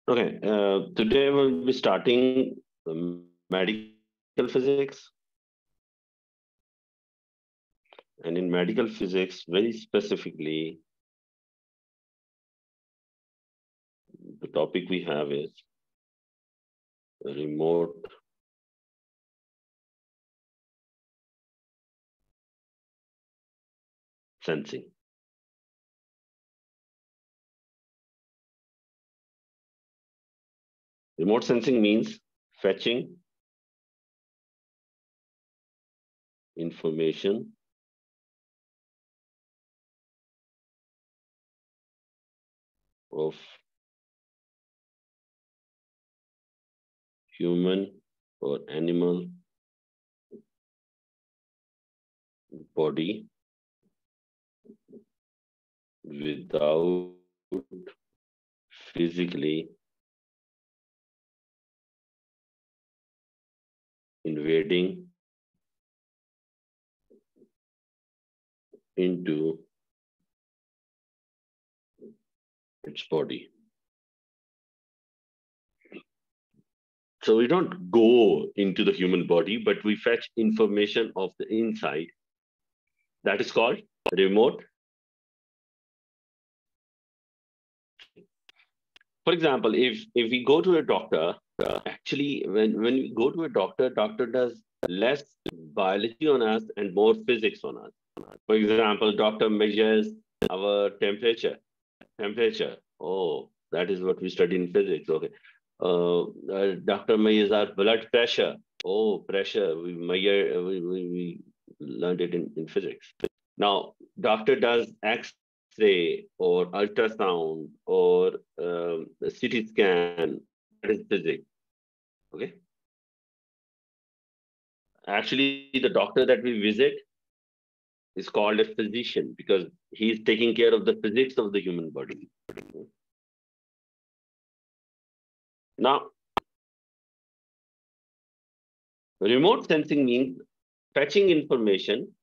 Okay, today we'll be starting medical physics. And in medical physics, very specifically, the topic we have is remote sensing. Remote sensing means fetching information of human or animal body without physically invading into its body. So we don't go into the human body, but we fetch information of the inside. That is called remote. For example, if we go to a doctor, actually, when we go to a doctor, doctor does less biology on us and more physics on us. For example, doctor measures our temperature. Temperature. Oh, that is what we study in physics. Okay. Doctor measures our blood pressure. Oh, pressure. We measure. We learned it in physics. Now, doctor does X-ray or ultrasound or CT scan. That is physics. Okay. Actually, the doctor that we visit is called a physician because he's taking care of the physics of the human body. Now, remote sensing means fetching information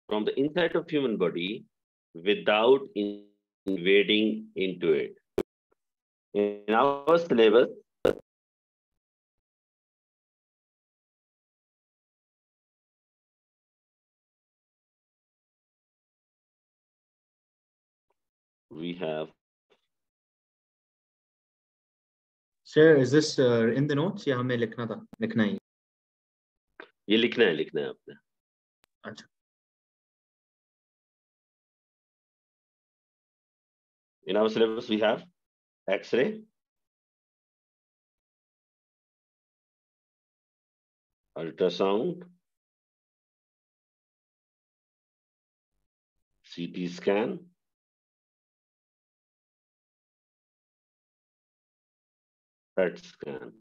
from the inside of human body without invading into it. In our syllabus, we have. Sir, is this in the notes या हमें लिखना ही? ये लिखना है आपने. अच्छा. In our syllabus, we have X-ray, ultrasound, CT scan, PET scan.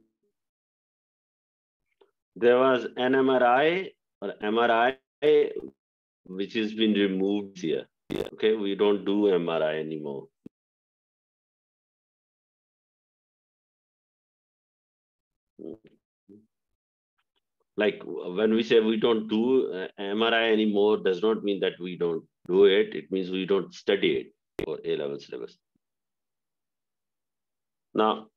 There was an MRI or MRI which has been removed here. Okay, we don't do MRI anymore. Like when we say we don't do MRI anymore, does not mean that we don't do it. It means we don't study it for A-level syllabus. Now,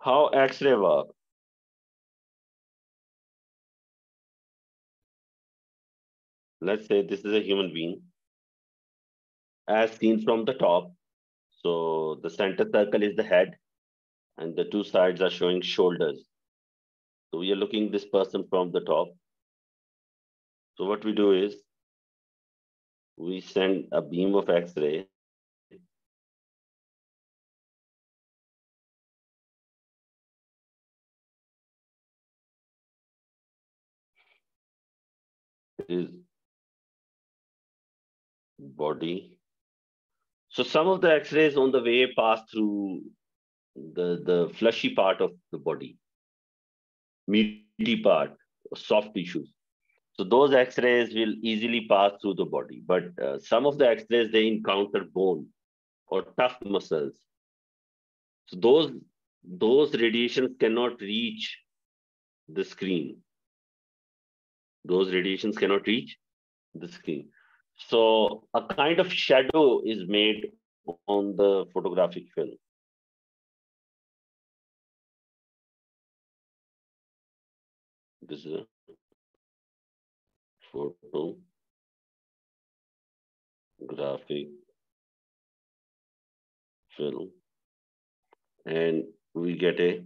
how X-ray work? Let's say this is a human being as seen from the top. So the center circle is the head and the two sides are showing shoulders. So we are looking this person from the top. So what we do is we send a beam of X-ray is body. So some of the X-rays on the way pass through the fleshy part of the body, meaty part, soft tissues. So those X-rays will easily pass through the body. But some of the X-rays, they encounter bone or tough muscles. So those those radiations cannot reach the screen. Those radiations cannot reach the screen. So a kind of shadow is made on the photographic film. This is a photographic film, and we get a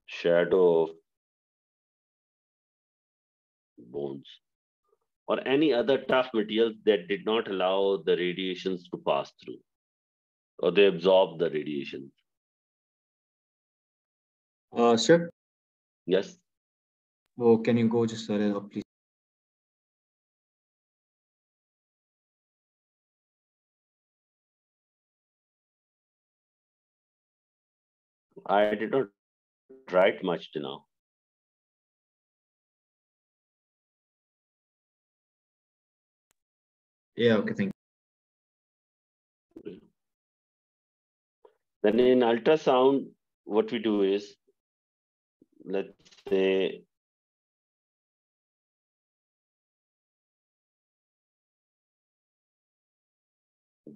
shadow of bones or any other tough materials that did not allow the radiations to pass through, or they absorb the radiation. Sir, Yes. oh, can you go just a little up, please? I did not write much to now. Yeah, okay, thank you. Then in ultrasound, what we do is, let's say,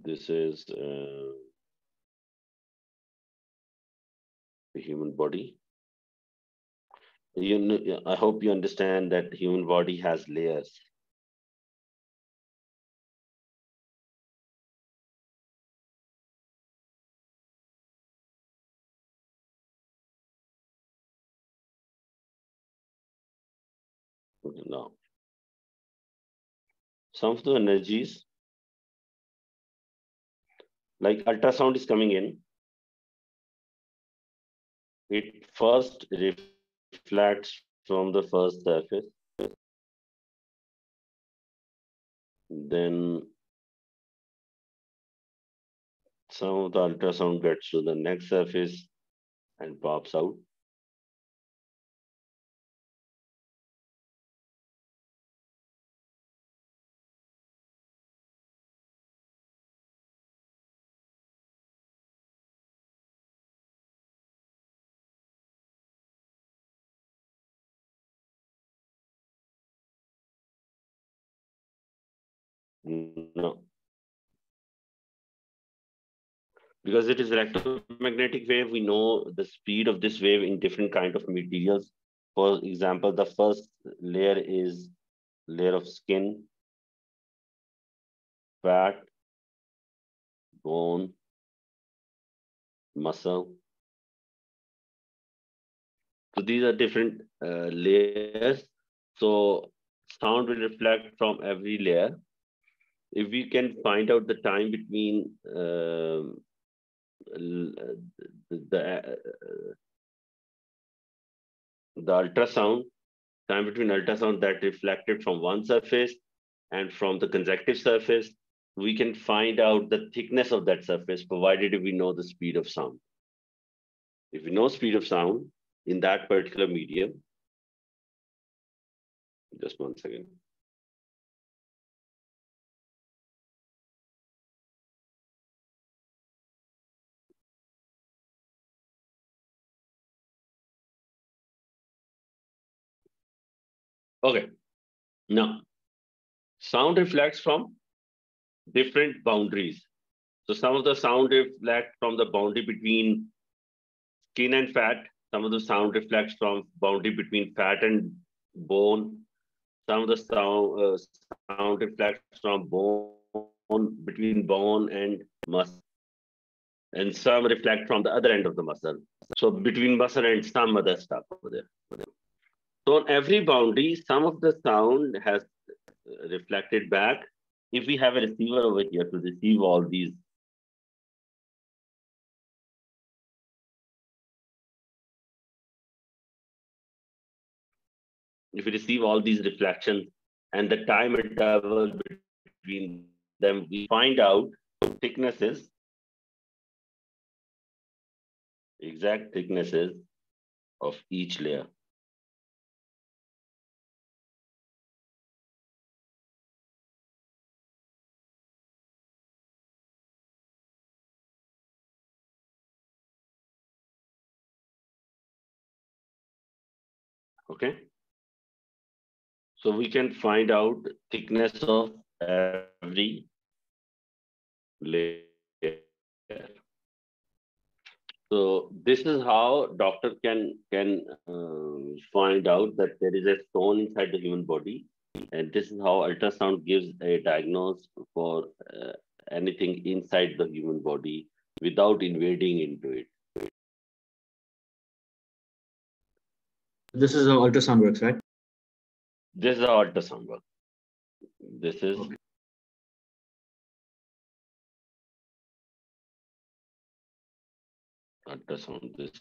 this is the human body. I hope you understand that human body has layers. Now, some of the energies, like ultrasound is coming in, it first reflects from the first surface, then some of the ultrasound gets to the next surface and pops out. No. Because it is electromagnetic wave, we know the speed of this wave in different kind of materials. For example, the first layer is layer of skin, fat, bone, muscle. So these are different layers. So sound will reflect from every layer. If we can find out the time between the ultrasound, time between ultrasound that reflected from one surface and from the conjective surface, we can find out the thickness of that surface, provided if we know the speed of sound. If we know speed of sound in that particular medium, just 1 second. Okay, now sound reflects from different boundaries. So some of the sound reflect from the boundary between skin and fat. Some of the sound reflects from boundary between fat and bone. Some of the sound reflects from bone, between bone and muscle. And some reflect from the other end of the muscle. So between muscle and some other stuff over there. So on every boundary, some of the sound has reflected back. If we have a receiver over here to receive all these, if we receive all these reflections and the time interval between them, we find out thicknesses, exact thicknesses of each layer. Okay. So we can find out thickness of every layer. So this is how doctor can find out that there is a stone inside the human body, and this is how ultrasound gives a diagnosis for anything inside the human body without invading into it. This is how ultrasound works, right? This is how ultrasound works. This is Okay. ultrasound. This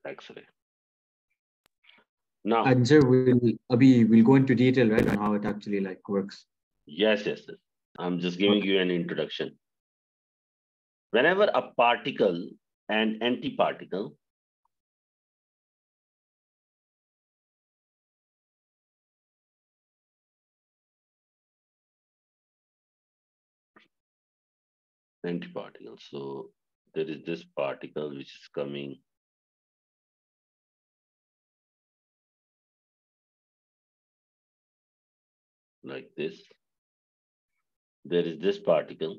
X-ray. Now, And sir, we'll go into detail, right, on how it actually like works. yes. I'm just giving you an introduction. Whenever a particle and antiparticle antiparticle, so there is this particle which is coming like this. There is this particle.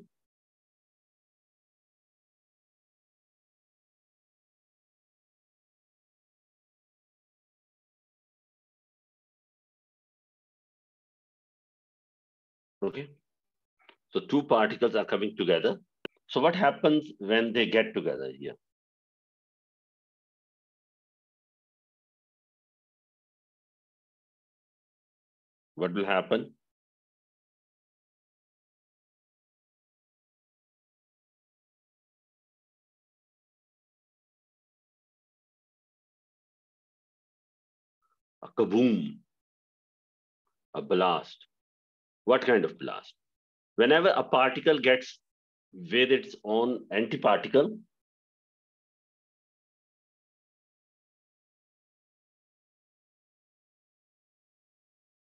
Okay. So two particles are coming together. So what happens when they get together here? What will happen? A kaboom, a blast. What kind of blast? Whenever a particle gets with its own antiparticle,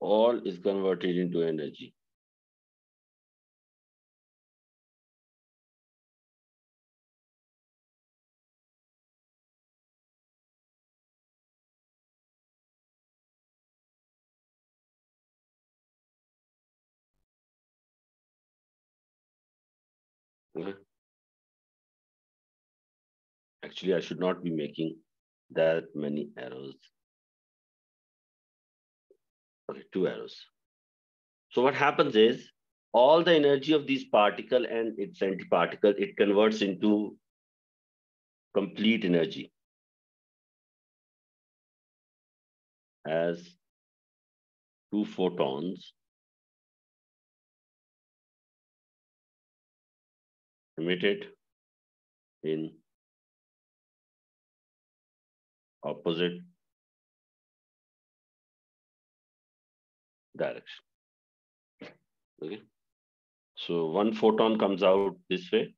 all is converted into energy. Okay. Actually, I should not be making that many arrows. Okay, two arrows. So what happens is all the energy of these particle and its antiparticle, it converts into complete energy as two photons emitted in opposite direction. Okay. So one photon comes out this way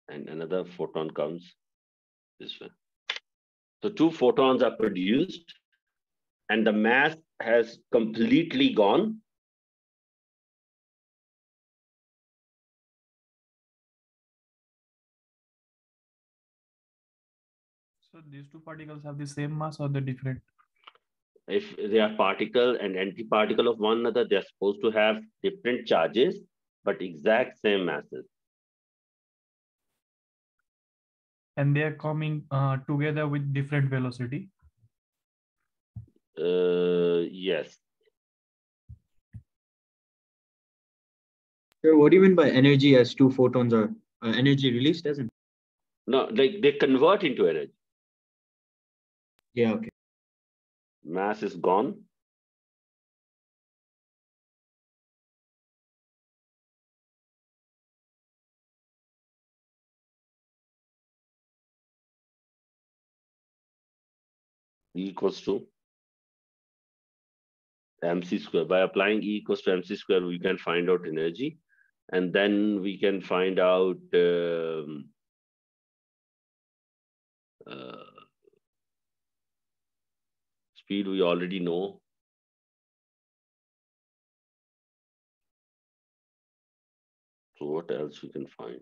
and another photon comes this way. So two photons are produced and the mass has completely gone. So these two particles have the same mass or the different? If they are particle and antiparticle of one another, they're supposed to have different charges, but exact same masses. And they are coming together with different velocity? Yes. Sir, what do you mean by energy as two photons are energy released, doesn't it? No, like they convert into energy. Yeah, okay. Mass is gone. E equals to mc square. By applying E equals to mc square, we can find out energy. And then we can find out speed we already know. So what else we can find?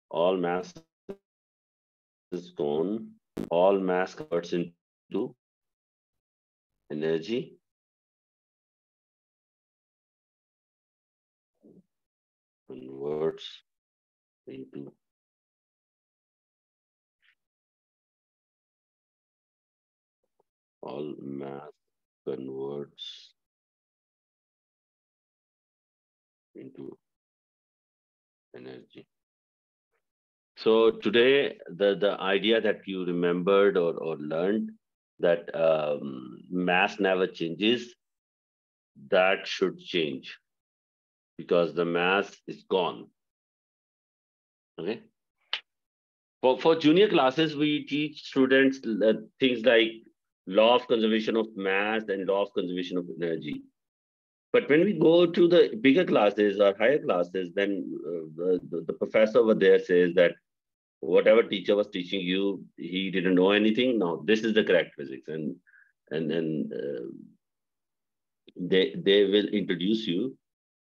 All mass is gone. All mass converts into energy. Converts into all mass converts into energy. So today, the idea that you remembered or learned that mass never changes, that should change because the mass is gone. Okay. For junior classes, we teach students things like law of conservation of mass and law of conservation of energy. But when we go to the bigger classes or higher classes, then the professor over there says that whatever teacher was teaching you, he didn't know anything. Now this is the correct physics, and they will introduce you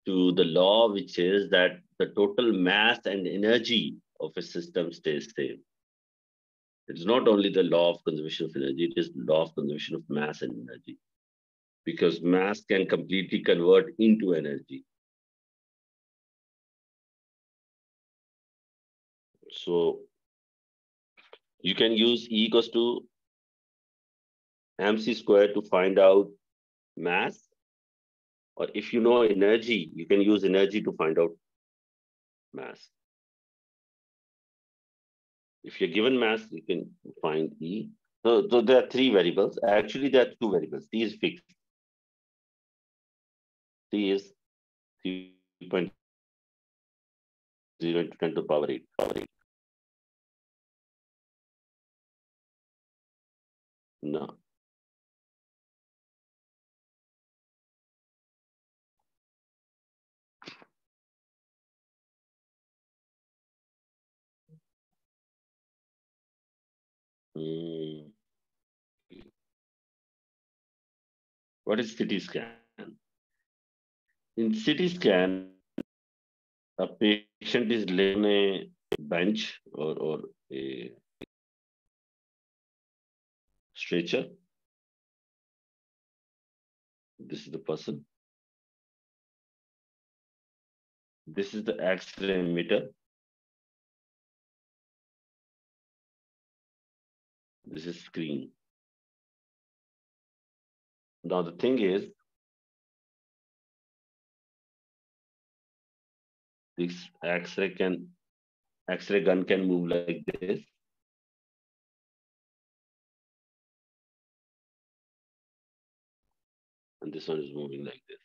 to the law, which is that the total mass and energy of a system stays same. It's not only the law of conservation of energy, it is law of conservation of mass and energy, because mass can completely convert into energy. So you can use E equals to mc squared to find out mass, or if you know energy, you can use energy to find out mass. If you're given mass, you can find E. So there are three variables. Actually, there are two variables. T is fixed. T is 3.0 into 10 to the power 8. No. What is CT scan? In CT scan, a patient is laying on a bench or a stretcher. This is the person. This is the X-ray emitter. This is screen. Now the thing is, this X-ray gun can move like this. And this one is moving like this.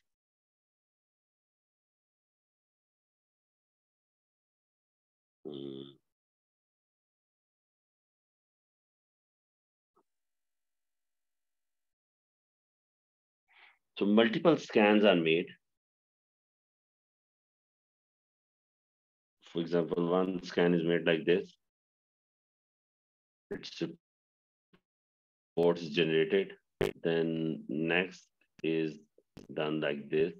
So multiple scans are made. For example, one scan is made like this. Its report is generated. Then next is done like this.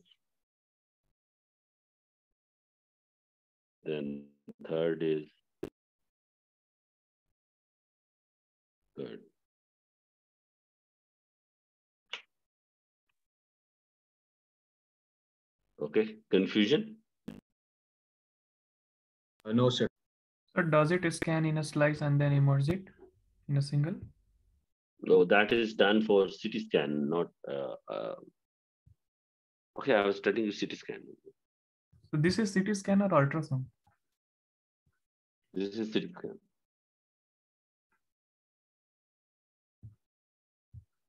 Then third is good. Okay, confusion? No, sir. So does it scan in a slice and then immerse it in a single? No, that is done for CT scan, not. Okay, I was studying CT scan. So this is CT scan or ultrasound? This is CT scan.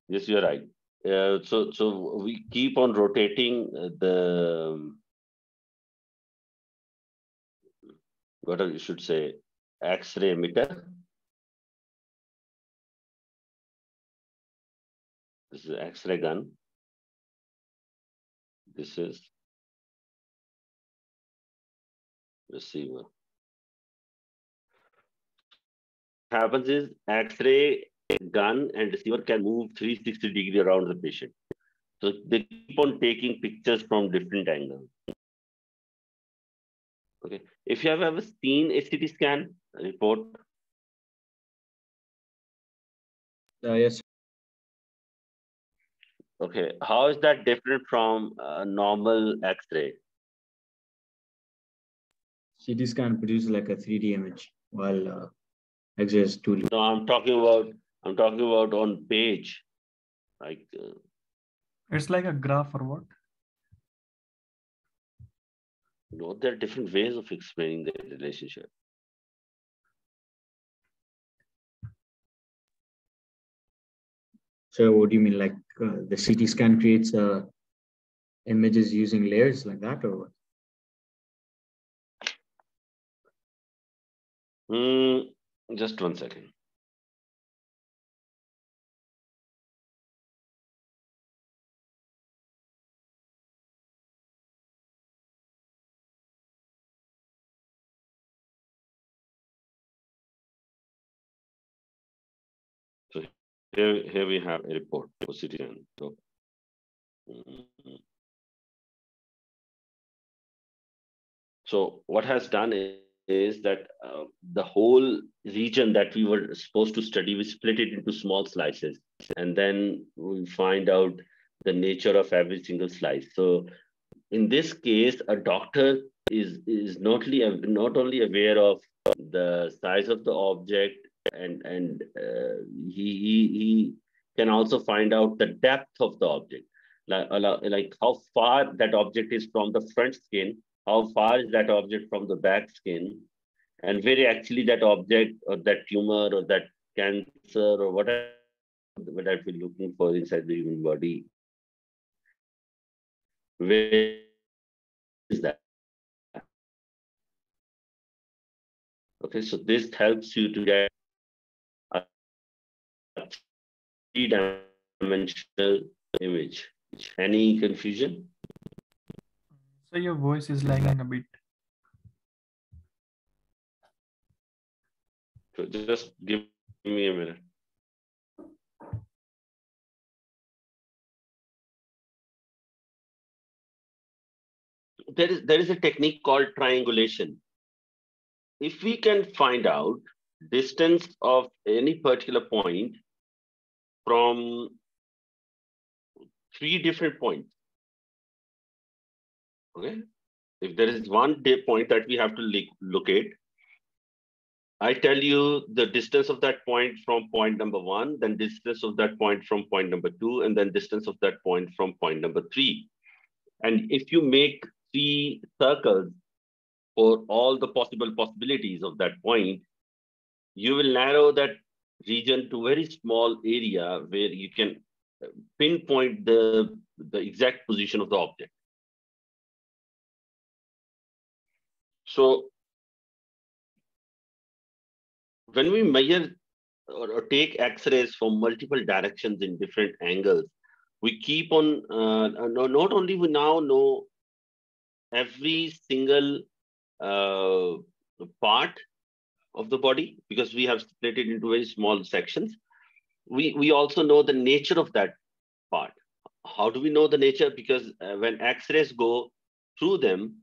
Yes, you're right. So we keep on rotating what you should say, X-ray emitter. This is X-ray gun. This is receiver. What happens is X-ray gun and receiver can move 360 degrees around the patient. So they keep on taking pictures from different angles. Okay. If you have ever seen a CT scan report, Yes. okay, how is that different from normal X-ray? CT scan produces like a 3D image, while X-ray is 2D. No, I'm talking about on page, like. It's like a graph or what? No, there are different ways of explaining the relationship. So what do you mean, like the CT scan creates images using layers like that, or what? Just 1 second. So here we have a report for CT scan. So, so what has done is that the whole region that we were supposed to study, we split it into small slices, and then we find out the nature of every single slice. So in this case, a doctor is not only aware of the size of the object, and he can also find out the depth of the object, like how far that object is from the front skin, how far is that object from the back skin, and where actually that object or that tumor or that cancer or whatever that we're looking for inside the human body, where is that? Okay, so this helps you to get a three-dimensional image. Any confusion? So your voice is lagging a bit. So just give me a minute. There is a technique called triangulation. If we can find out distance of any particular point from 3 different points, okay? If there is one point that we have to locate, I tell you the distance of that point from point number 1, then distance of that point from point number 2, and then distance of that point from point number 3. And if you make 3 circles for all the possibilities of that point, you will narrow that region to a very small area where you can pinpoint the exact position of the object. So when we measure or take X-rays from multiple directions in different angles, we keep on, not only we now know every single part of the body, because we have split it into very small sections, we also know the nature of that part. How do we know the nature? Because when X-rays go through them,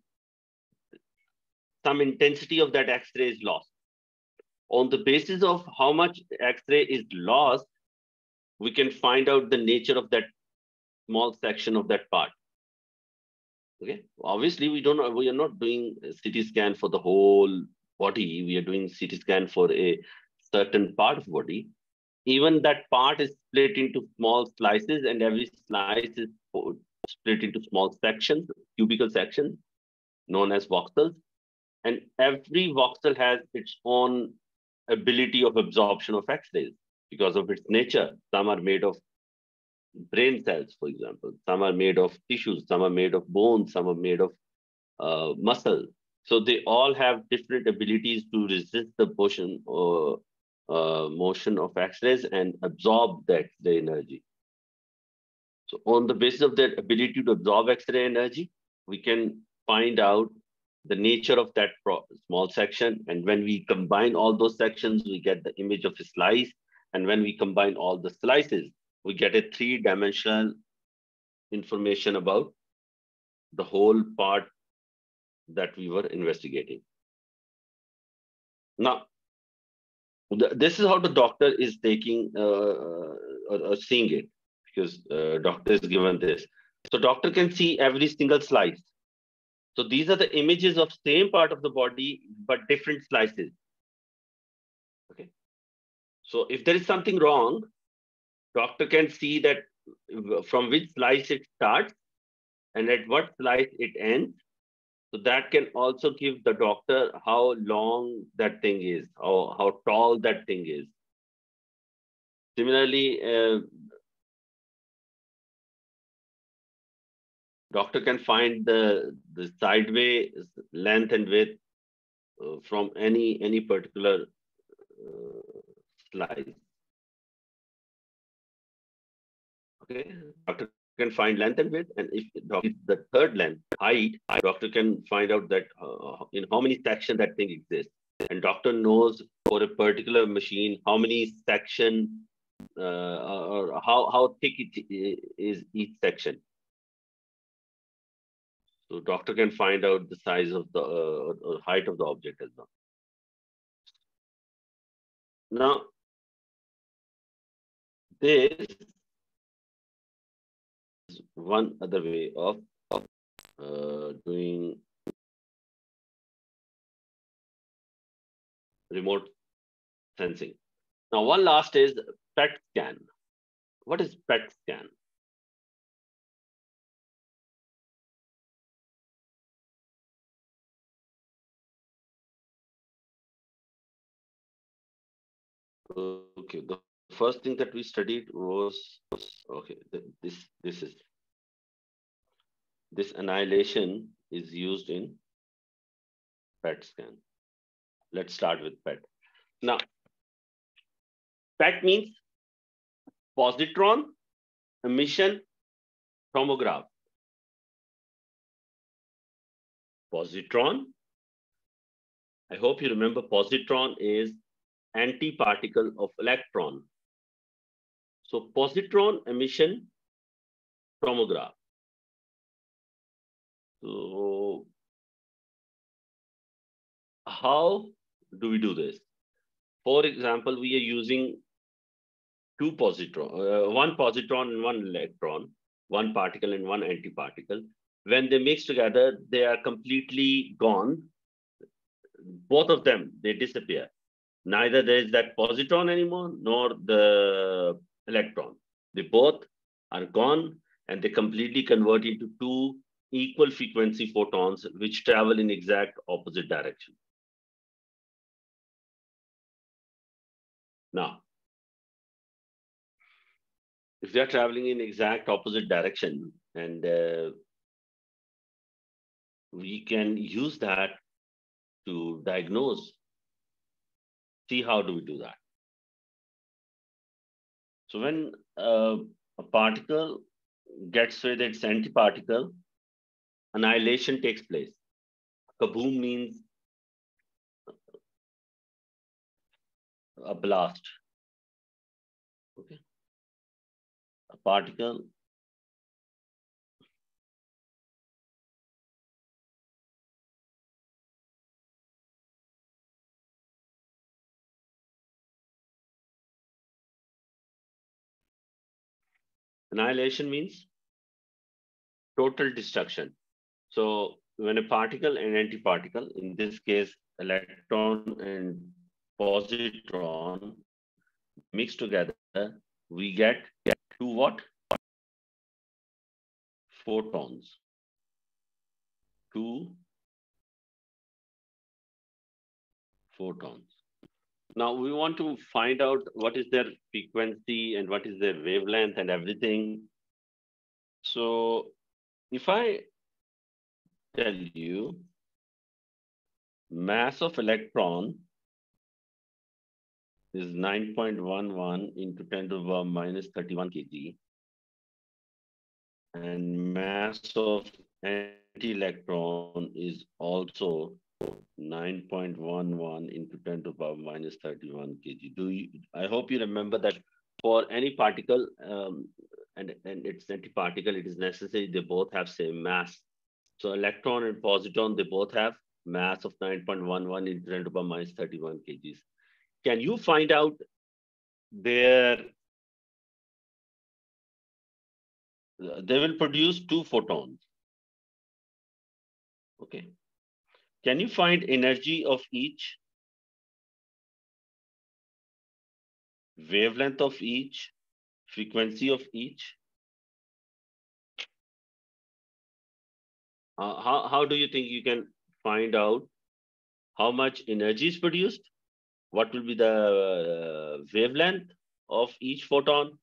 some intensity of that X-ray is lost. On the basis of how much X-ray is lost, we can find out the nature of that small section of that part. Okay. Obviously, we are not doing a CT scan for the whole body. We are doing CT scan for a certain part of body. Even that part is split into small slices, and every slice is split into small sections, cubical sections, known as voxels. And every voxel has its own ability of absorption of X-rays because of its nature. Some are made of brain cells, for example. Some are made of tissues, some are made of bones, some are made of muscle. So they all have different abilities to resist the motion of X-rays and absorb the X-ray energy. So on the basis of that ability to absorb X-ray energy, we can find out the nature of that small section. And when we combine all those sections, we get the image of a slice. And when we combine all the slices, we get a 3-dimensional information about the whole part that we were investigating. Now, this is how the doctor is taking or seeing it, because doctor is given this. So doctor can see every single slice. So these are the images of same part of the body, but different slices. Okay. So if there is something wrong, doctor can see that from which slice it starts and at what slice it ends. So that can also give the doctor how long that thing is, how tall that thing is. Similarly, doctor can find the sideways length and width from any particular slice. Okay, doctor can find length and width, and if the third length, height, doctor can find out that in how many sections that thing exists. And doctor knows for a particular machine how many section or how thick it is each section. So doctor can find out the size of the or height of the object as well. Now, this is one other way of doing remote sensing. Now, one last is PET scan. What is PET scan? Okay, the first thing that we studied was, okay, this annihilation is used in PET scan. Let's start with PET. Now, PET means positron emission tomograph. Positron, I hope you remember, positron is antiparticle of electron. So positron emission tomograph. So how do we do this? For example, we are using one positron and one electron, one particle and one antiparticle. When they mix together, they are completely gone. Both of them, they disappear. Neither there is that positron anymore, nor the electron. They both are gone, and they completely convert into two equal frequency photons, which travel in exact opposite direction. Now, if they are traveling in exact opposite direction, and we can use that to diagnose, see how do we do that. So when a particle gets with its antiparticle, annihilation takes place. Kaboom means a blast. Okay. A particle annihilation means total destruction. So when a particle and antiparticle, in this case, electron and positron, mix together, we get two what? Photons. Two photons. Now we want to find out what is their frequency and what is their wavelength and everything. So if I tell you mass of electron is 9.11 into 10 to the power minus 31 kg, and mass of anti-electron is also 9.11 into 10 to the power minus 31 kg. I hope you remember that for any particle and its antiparticle, it is necessary they both have same mass. So electron and positron, they both have mass of 9.11 into 10 to the power minus 31 kgs. Can you find out their, they will produce 2 photons. Okay. Can you find energy of each, wavelength of each, frequency of each? How do you think you can find out how much energy is produced? What will be the wavelength of each photon?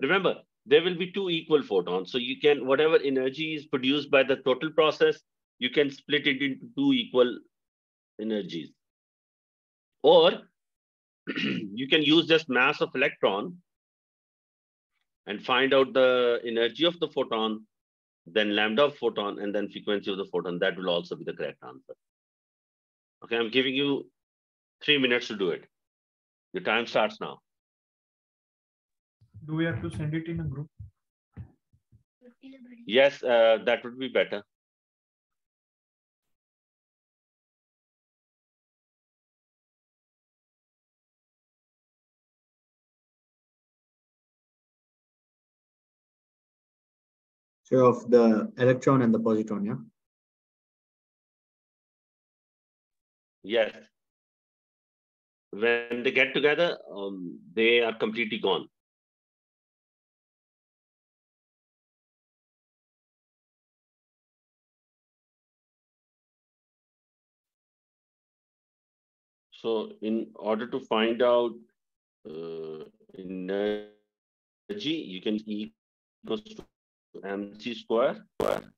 Remember, there will be 2 equal photons. So you can, whatever energy is produced by the total process, you can split it into 2 equal energies. Or you can use just mass of electron and find out the energy of the photon, then lambda of photon, and then frequency of the photon. That will also be the correct answer. Okay, I'm giving you 3 minutes to do it. Your time starts now. Do we have to send it in a group? Yes, that would be better. So of the electron and the positron, yeah? Yes. When they get together, they are completely gone. So in order to find out energy, you can E equals to mc square.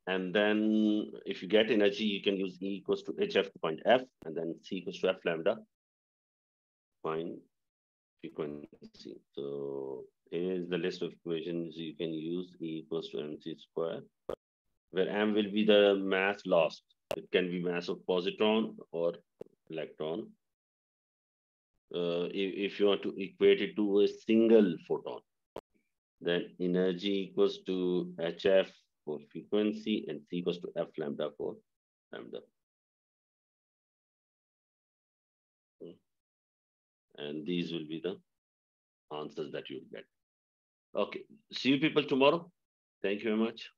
And then if you get energy, you can use E equals to hf to find F, and then C equals to F lambda, find frequency. So here's the list of equations you can use. E equals to mc square, where m will be the mass lost. It can be mass of positron or electron. If you want to equate it to a single photon, then energy equals to hf for frequency and C equals to F lambda for lambda. And these will be the answers that you'll get. Okay, see you people tomorrow. Thank you very much.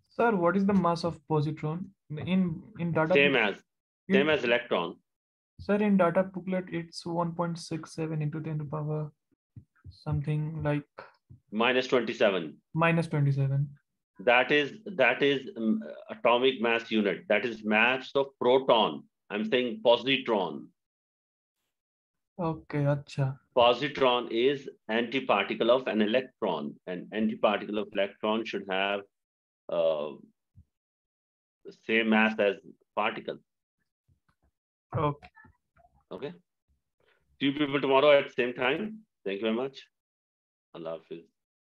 Sir, what is the mass of positron in data? Same as electron. Sir, in data booklet, it's 1.67 into 10 to the power something like minus 27. minus 27. That is atomic mass unit. That is mass of proton. I'm saying positron. Okay, acha. Positron is antiparticle of an electron. An antiparticle of electron should have the same mass as particle. Okay. Okay. See you people tomorrow at the same time. Thank you very much. Allah Hafiz.